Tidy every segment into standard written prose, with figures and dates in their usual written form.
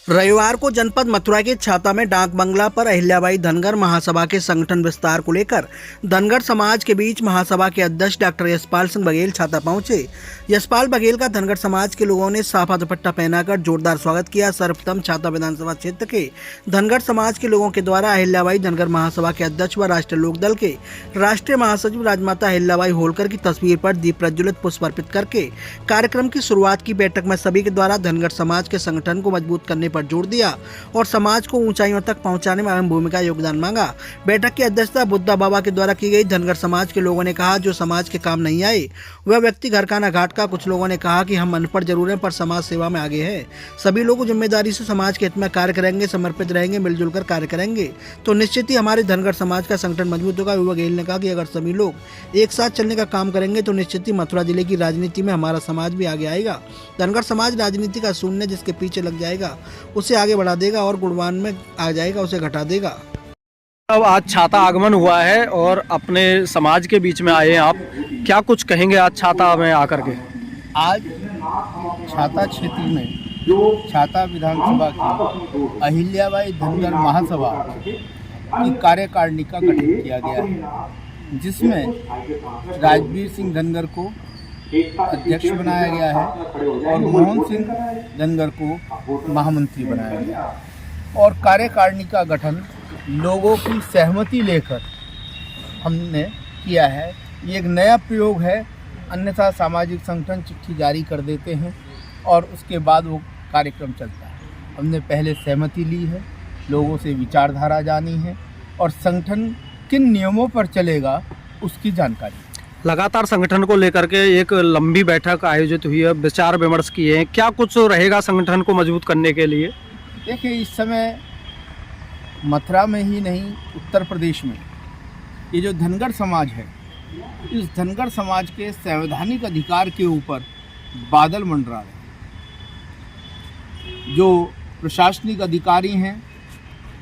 रविवार को जनपद मथुरा के छाता में डाक बंगला पर अहिल्याबाई धनगर महासभा के संगठन विस्तार को लेकर धनगर समाज के बीच महासभा के अध्यक्ष डॉक्टर यशपाल सिंह बघेल छाता पहुंचे। यशपाल बघेल का धनगर समाज के लोगों ने साफा दुपट्टा पहनाकर जोरदार स्वागत किया। सर्वप्रथम छाता विधानसभा क्षेत्र के धनगर समाज के लोगों के द्वारा अहिल्याबाई धनगर महासभा के अध्यक्ष व राष्ट्रीय लोकदल के राष्ट्रीय महासचिव राजमाता अहिल्याबाई होलकर की तस्वीर पर दीप प्रज्वलित पुष्प अर्पित करके कार्यक्रम की शुरुआत की। बैठक में सभी के द्वारा धनगर समाज के संगठन को मजबूत करने पर जोर दिया और समाज को ऊंचाइयों तक पहुंचाने में अहम भूमिका योगदान मांगा। बैठक की अध्यक्षता बुद्धा बाबा के द्वारा की गई। धनगर समाज के लोगों ने कहा, जो समाज के काम नहीं आए वह व्यक्ति घर का न घाट का। कुछ लोगों ने कहा कि हम अनपढ़ जरूर हैं पर समाज सेवा में आगे हैं। सभी लोग जिम्मेदारी से समाज के हित में कार्य करेंगे, समर्पित रहेंगे, मिलजुल कर कार्य करेंगे तो निश्चित ही हमारे धनगर समाज का संगठन मजबूत होगा। युवा बघेल ने कहा कि अगर सभी लोग एक साथ चलने का काम करेंगे तो निश्चित ही मथुरा जिले की राजनीति में हमारा समाज भी आगे आएगा। धनगर समाज राजनीति का शून्य जिसके पीछे लग जाएगा उसे आगे बढ़ा देगा और गुणवान में आ जाएगा उसे घटा देगा। अब आज छाता आगमन हुआ है और अपने समाज के बीच में आए हैं आप, क्या कुछ कहेंगे आज छाता में आकर के? आज छाता क्षेत्र में छाता विधानसभा की अहिल्याबाई धनगर महासभा की कार्यकारिणी का गठन किया गया है, जिसमें राजवीर सिंह धनगर को अध्यक्ष बनाया गया है और मोहन सिंह धनगर को महामंत्री बनाया गया है। और कार्यकारिणी का गठन लोगों की सहमति लेकर हमने किया है। ये एक नया प्रयोग है, अन्यथा सामाजिक संगठन चिट्ठी जारी कर देते हैं और उसके बाद वो कार्यक्रम चलता है। हमने पहले सहमति ली है, लोगों से विचारधारा जानी है और संगठन किन नियमों पर चलेगा उसकी जानकारी। लगातार संगठन को लेकर के एक लंबी बैठक आयोजित हुई है, विचार विमर्श किए हैं, क्या कुछ रहेगा संगठन को मजबूत करने के लिए? देखिए, इस समय मथुरा में ही नहीं उत्तर प्रदेश में ये जो धनगर समाज है, इस धनगर समाज के संवैधानिक अधिकार के ऊपर बादल मंडरा रहे हैं। जो प्रशासनिक अधिकारी हैं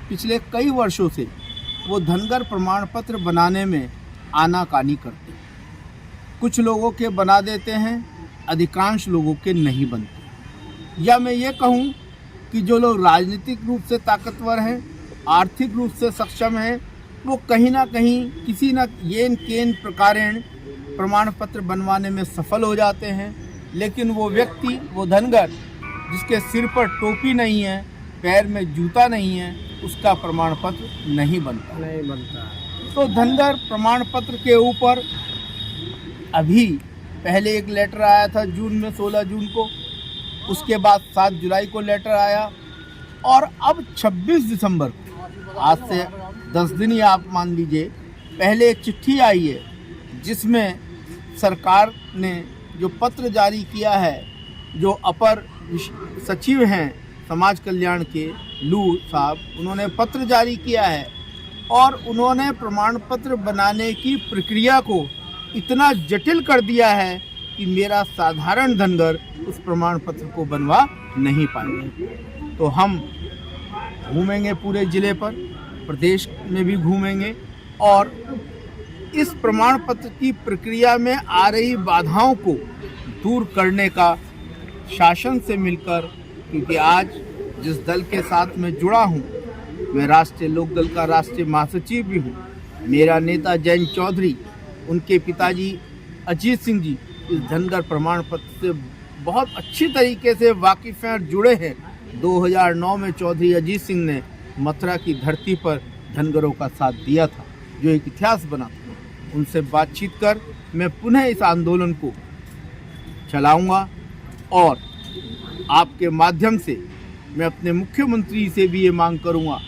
पिछले कई वर्षों से वो धनगर प्रमाण पत्र बनाने में आनाकानी करते हैं। कुछ लोगों के बना देते हैं, अधिकांश लोगों के नहीं बनते। या मैं ये कहूँ कि जो लोग राजनीतिक रूप से ताकतवर हैं, आर्थिक रूप से सक्षम हैं, वो कहीं ना कहीं किसी न येन केन प्रकारेण प्रमाण पत्र बनवाने में सफल हो जाते हैं। लेकिन वो व्यक्ति, वो धनगर जिसके सिर पर टोपी नहीं है, पैर में जूता नहीं है, उसका प्रमाण पत्र नहीं बनता। तो धनगर प्रमाण पत्र के ऊपर अभी पहले एक लेटर आया था जून में, 16 जून को, उसके बाद 7 जुलाई को लेटर आया और अब 26 दिसंबर को, आज से 10 दिन ही आप मान लीजिए, पहले एक चिट्ठी आई है जिसमें सरकार ने जो पत्र जारी किया है, जो अपर सचिव हैं समाज कल्याण के लू साहब, उन्होंने पत्र जारी किया है और उन्होंने प्रमाण पत्र बनाने की प्रक्रिया को इतना जटिल कर दिया है कि मेरा साधारण धनगर उस प्रमाण पत्र को बनवा नहीं पाएंगे। तो हम घूमेंगे पूरे ज़िले पर, प्रदेश में भी घूमेंगे और इस प्रमाण पत्र की प्रक्रिया में आ रही बाधाओं को दूर करने का शासन से मिलकर, क्योंकि आज जिस दल के साथ मैं जुड़ा हूँ, मैं राष्ट्रीय लोकदल का राष्ट्रीय महासचिव भी हूँ। मेरा नेता जयंत चौधरी, उनके पिताजी अजीत सिंह जी इस धनगर प्रमाण पत्र से बहुत अच्छी तरीके से वाकिफ़ हैं और जुड़े हैं। 2009 में चौधरी अजीत सिंह ने मथुरा की धरती पर धनगरों का साथ दिया था, जो एक इतिहास बना था। उनसे बातचीत कर मैं पुनः इस आंदोलन को चलाऊंगा और आपके माध्यम से मैं अपने मुख्यमंत्री से भी ये मांग करूंगा